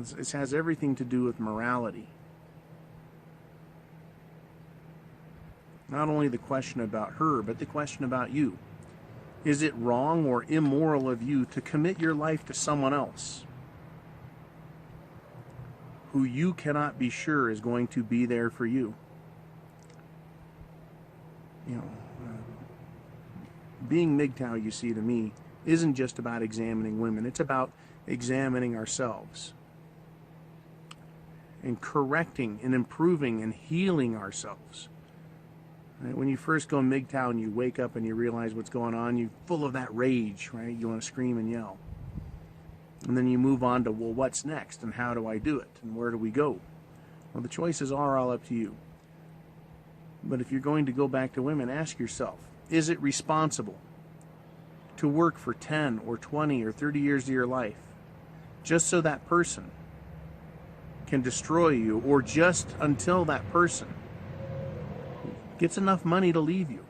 This has everything to do with morality. Not only the question about her, but the question about you. Is it wrong or immoral of you to commit your life to someone else who you cannot be sure is going to be there for you? You know, being Mgtow, you see, to me, isn't just about examining women. It's about examining ourselves and correcting and improving and healing ourselves. Right? When you first go Mgtow and you wake up and you realize what's going on, you're full of that rage, right? You want to scream and yell. And then you move on to, well, what's next? And how do I do it? And where do we go? Well, the choices are all up to you. But if you're going to go back to women, ask yourself, is it responsible to work for 10 or 20 or 30 years of your life just so that person can destroy you, or just until that person gets enough money to leave you?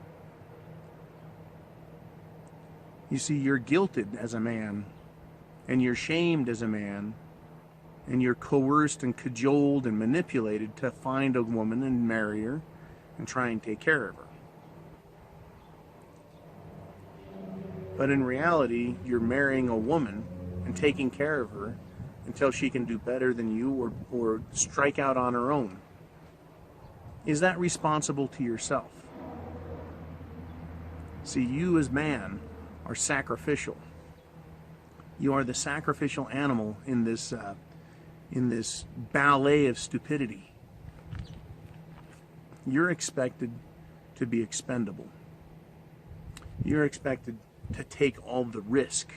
You see, you're guilted as a man, and you're shamed as a man, and you're coerced and cajoled and manipulated to find a woman and marry her and try and take care of her. But in reality, you're marrying a woman and taking care of her until she can do better than you, or strike out on her own. Is that responsible to yourself? See, you as man are sacrificial. You are the sacrificial animal in this ballet of stupidity. You're expected to be expendable. You're expected to take all the risk.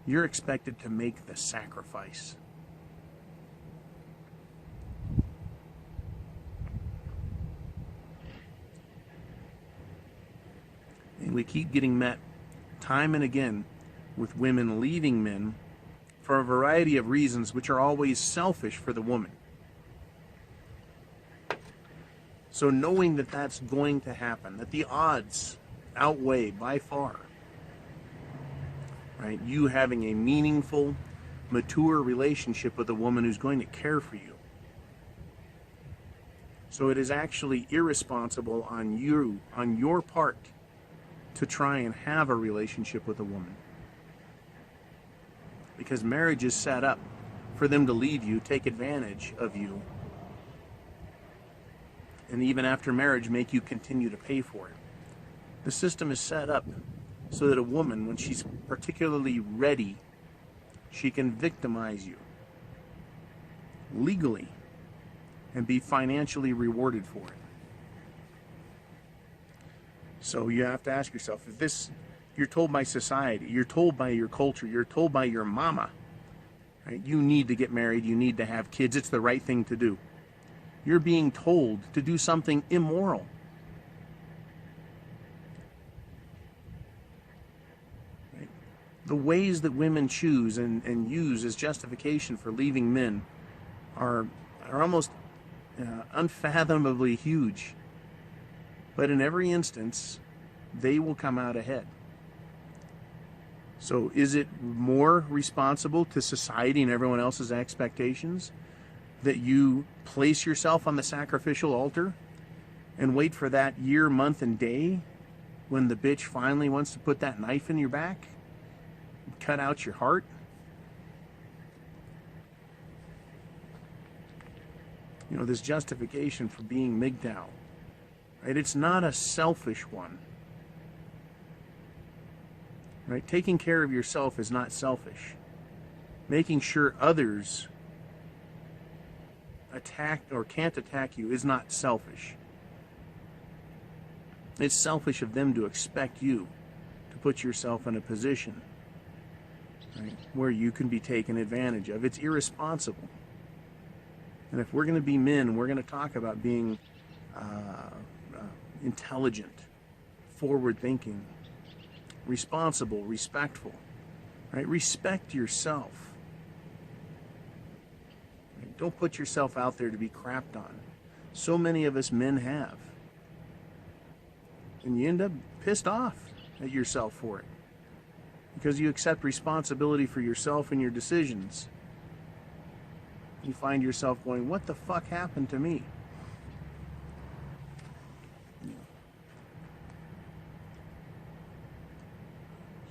You're expected to make the sacrifice. And we keep getting met time and again with women leaving men for a variety of reasons, which are always selfish for the woman. So knowing that that's going to happen, that the odds outweigh by far, right, you having a meaningful, mature relationship with a woman who's going to care for you. So it is actually irresponsible on you, on your part, to try and have a relationship with a woman. Because marriage is set up for them to leave you, take advantage of you, and even after marriage make you continue to pay for it. The system is set up so that a woman, when she's particularly ready, she can victimize you legally and be financially rewarded for it. So you have to ask yourself, if this, you're told by society, you're told by your culture, you're told by your mama, right? You need to get married, you need to have kids, it's the right thing to do. You're being told to do something immoral. Right? The ways that women choose and use as justification for leaving men are almost unfathomably huge. But in every instance, they will come out ahead. So is it more responsible to society and everyone else's expectations that you place yourself on the sacrificial altar and wait for that year, month, and day when the bitch finally wants to put that knife in your back, cut out your heart? You know, this justification for being Mgtow, right? It's not a selfish one. Right? Taking care of yourself is not selfish. Making sure others attack or can't attack you is not selfish. It's selfish of them to expect you to put yourself in a position, right, where you can be taken advantage of. It's irresponsible. And if we're going to be men, we're going to talk about being intelligent, forward-thinking, responsible, respectful, right? Respect yourself. Right? Don't put yourself out there to be crapped on. So many of us men have. And you end up pissed off at yourself for it. Because you accept responsibility for yourself and your decisions. You find yourself going, what the fuck happened to me?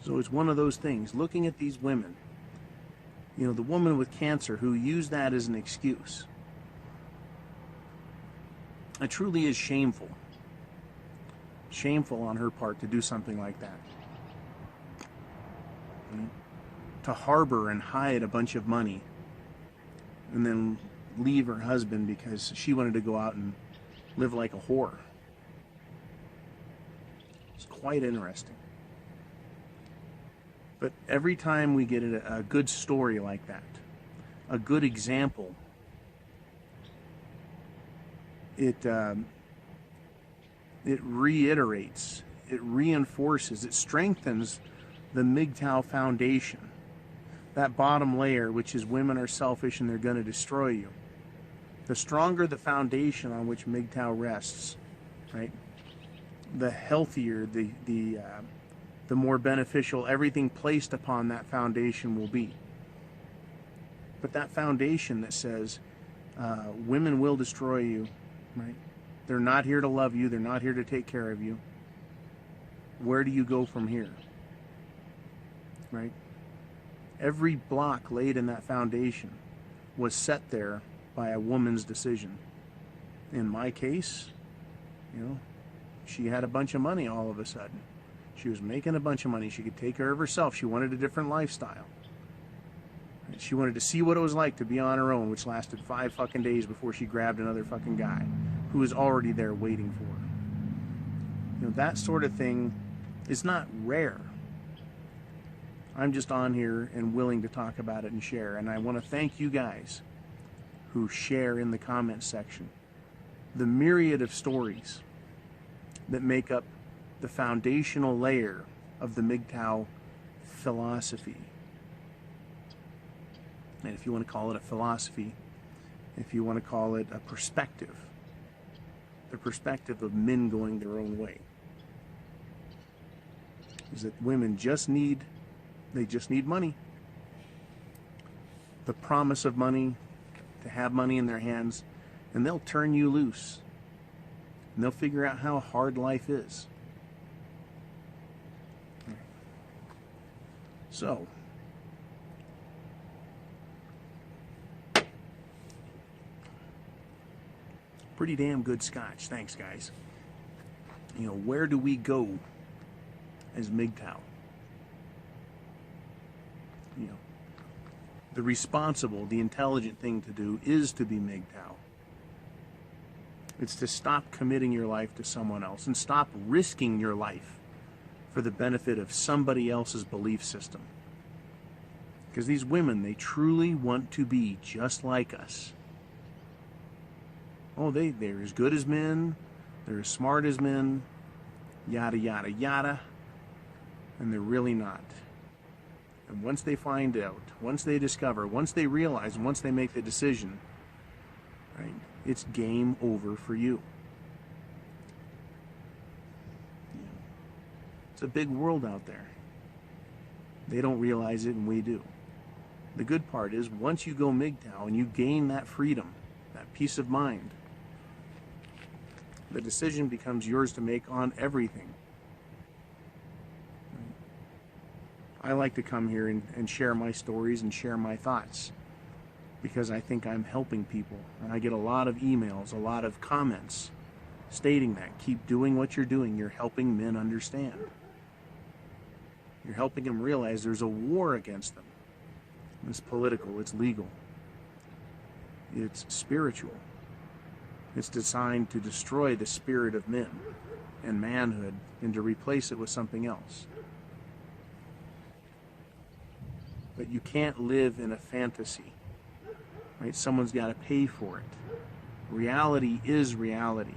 So it's one of those things, looking at these women, you know, the woman with cancer who used that as an excuse. It truly is shameful. Shameful on her part to do something like that. To harbor and hide a bunch of money and then leave her husband because she wanted to go out and live like a whore. It's quite interesting. But every time we get a good story like that, a good example, it reiterates, it reinforces, it strengthens the Mgtow foundation. That bottom layer, which is women are selfish and they're going to destroy you. The stronger the foundation on which Mgtow rests, right? The healthier, the more beneficial everything placed upon that foundation will be. But that foundation that says women will destroy you, right? They're not here to love you. They're not here to take care of you. Where do you go from here? Right? Every block laid in that foundation was set there by a woman's decision. In my case, you know, she had a bunch of money all of a sudden. She was making a bunch of money. She could take care of herself. She wanted a different lifestyle. She wanted to see what it was like to be on her own, which lasted 5 fucking days before she grabbed another fucking guy who was already there waiting for her. You know, that sort of thing is not rare. I'm just on here and willing to talk about it and share. And I want to thank you guys who share in the comments section the myriad of stories that make up the foundational layer of the Mgtow philosophy. And if you want to call it a philosophy, if you want to call it a perspective, the perspective of men going their own way, is that women just need money. The promise of money, to have money in their hands, and they'll turn you loose. And they'll figure out how hard life is. So, pretty damn good scotch. Thanks, guys. You know, where do we go as Mgtow? You know, the responsible, the intelligent thing to do is to be Mgtow. It's to stop committing your life to someone else and stop risking your life for the benefit of somebody else's belief system. Because these women, they truly want to be just like us. Oh, they're as good as men, they're as smart as men, yada, yada, yada, and they're really not. And once they find out, once they discover, once they realize, and once they make the decision, right, it's game over for you. It's a big world out there. They don't realize it, and we do. The good part is, once you go Mgtow and you gain that freedom, that peace of mind, the decision becomes yours to make on everything. I like to come here and share my stories and share my thoughts because I think I'm helping people. And I get a lot of emails, a lot of comments stating that. Keep doing what you're doing. You're helping men understand. You're helping them realize there's a war against them. It's political, it's legal, it's spiritual. It's designed to destroy the spirit of men and manhood and to replace it with something else. But you can't live in a fantasy, right? Someone's got to pay for it. Reality is reality.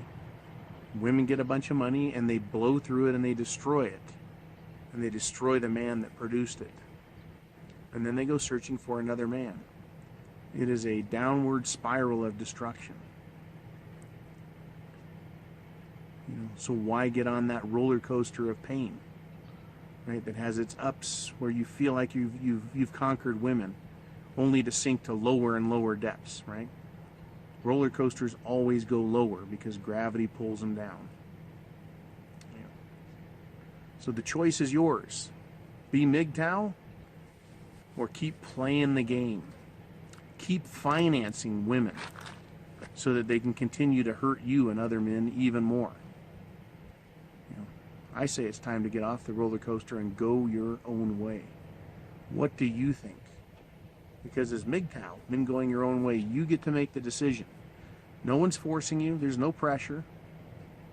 Women get a bunch of money and they blow through it and they destroy it. And they destroy the man that produced it. And then they go searching for another man. It is a downward spiral of destruction. You know, so why get on that roller coaster of pain, right? That has its ups where you feel like you've conquered women, only to sink to lower and lower depths, right? Roller coasters always go lower because gravity pulls them down. Yeah. So the choice is yours. Be Mgtow or keep playing the game. Keep financing women so that they can continue to hurt you and other men even more. You know, I say it's time to get off the roller coaster and go your own way. What do you think? Because as Mgtow, men going your own way, you get to make the decision. No one's forcing you. There's no pressure.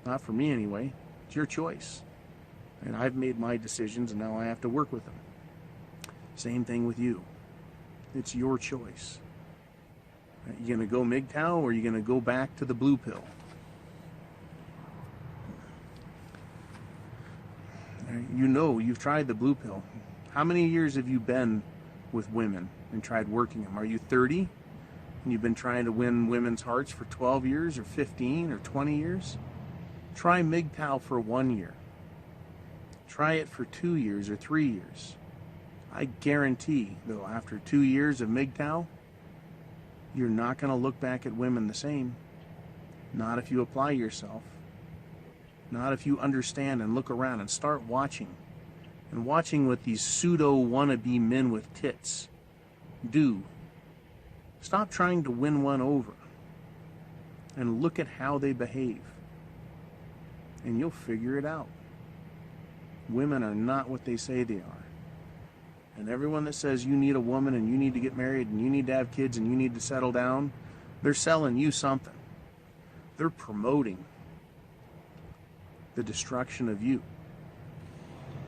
Not for me anyway. It's your choice. And I've made my decisions, and now I have to work with them. Same thing with you. It's your choice. You gonna go Mgtow, or you gonna go back to the blue pill? You know you've tried the blue pill. How many years have you been with women and tried working them? Are you 30 and you've been trying to win women's hearts for 12 years or 15 or 20 years? Try Mgtow for 1 year. Try it for 2 years or 3 years. I guarantee, though, after 2 years of Mgtow, you're not going to look back at women the same. Not if you apply yourself. Not if you understand and look around and start watching. And watching what these pseudo wannabe men with tits do. Stop trying to win one over. And look at how they behave. And you'll figure it out. Women are not what they say they are. And everyone that says you need a woman and you need to get married and you need to have kids and you need to settle down, they're selling you something. They're promoting the destruction of you.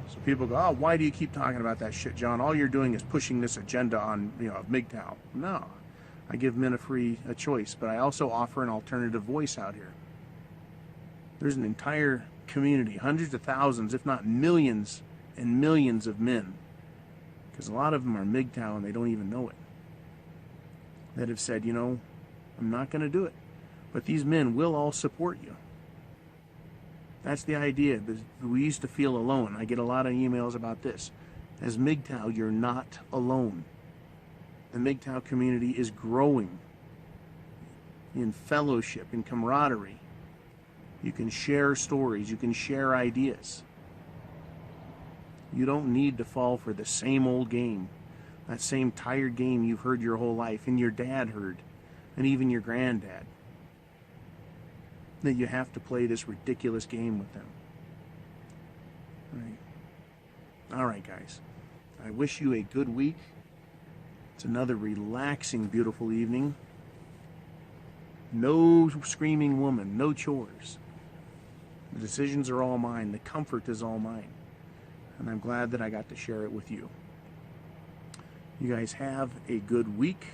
So people go, oh, why do you keep talking about that shit, John? All you're doing is pushing this agenda on, of Mgtow. No, I give men a choice, but I also offer an alternative voice out here. There's an entire community, hundreds of thousands, if not millions and millions of men, because a lot of them are Mgtow and they don't even know it, that have said, I'm not going to do it. But these men will all support you. That's the idea. We used to feel alone. I get a lot of emails about this. As Mgtow, you're not alone. The Mgtow community is growing in fellowship, in camaraderie. You can share stories. You can share ideas. You don't need to fall for the same old game, that same tired game you've heard your whole life, and your dad heard, and even your granddad. That you have to play this ridiculous game with them. All right, guys. I wish you a good week. It's another relaxing, beautiful evening. No screaming woman, no chores. The decisions are all mine. The comfort is all mine. And I'm glad that I got to share it with you. You guys have a good week.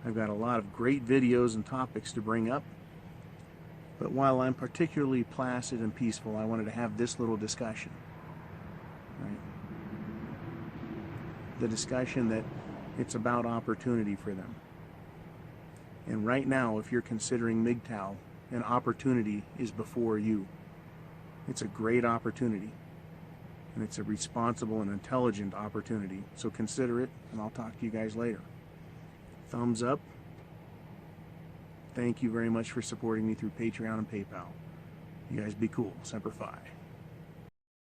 I've got a lot of great videos and topics to bring up. But while I'm particularly placid and peaceful, I wanted to have this little discussion. Right? The discussion that it's about opportunity for them. And right now, if you're considering Mgtow, an opportunity is before you. It's a great opportunity. And it's a responsible and intelligent opportunity. So consider it, and I'll talk to you guys later. Thumbs up. Thank you very much for supporting me through Patreon and PayPal. You guys be cool. Semper Fi.